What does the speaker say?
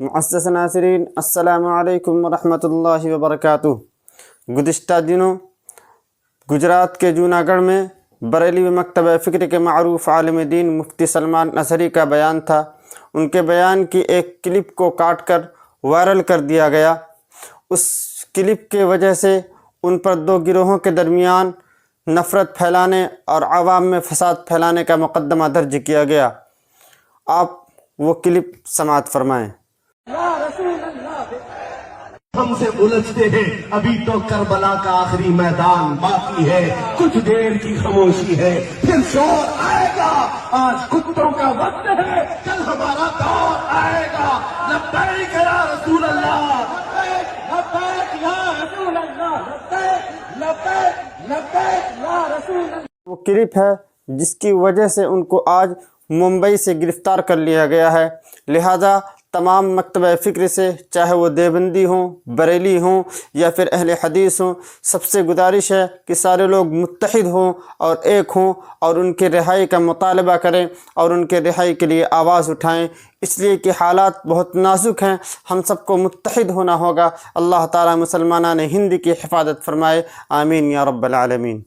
معزز ناظرین، السلام علیکم ورحمۃ اللہ وبرکاتہ۔ گزشتہ دنوں گجرات کے جوناگڑھ میں بریلوی مکتبہ فکر کے معروف عالم دین مفتی سلمان اظہری کا بیان تھا۔ ان کے بیان کی ایک کلپ کو کاٹ کر وائرل کر دیا گیا۔ اس کلپ کے وجہ سے ان پر دو گروہوں کے درمیان نفرت پھیلانے اور عوام میں فساد پھیلانے کا مقدمہ درج کیا گیا۔ آپ وہ کلپ سماعت فرمائیں۔ ہم سے الجھتے ہیں، ابھی تو کربلا کا آخری میدان باقی ہے، کچھ دیر کی خاموشی ہے، پھر شور آئے گا۔ آج کتوں کا وقت ہے، کل ہمارا دور آئے گا۔ لبیک یا رسول اللہ، لبیک یا رسول اللہ، لبیک لبیک یا رسول اللہ۔ وہ کلپ ہے جس کی وجہ سے ان کو آج ممبئی سے گرفتار کر لیا گیا ہے۔ لہذا تمام مکتبہ فکر سے، چاہے وہ دیوبندی ہوں، بریلی ہوں یا پھر اہل حدیث ہوں، سب سے گزارش ہے کہ سارے لوگ متحد ہوں اور ایک ہوں اور ان کے رہائی کا مطالبہ کریں اور ان کے رہائی کے لیے آواز اٹھائیں، اس لیے کہ حالات بہت نازک ہیں۔ ہم سب کو متحد ہونا ہوگا۔ اللہ تعالیٰ مسلمانان ہند کی حفاظت فرمائے، آمین یا رب العالمین۔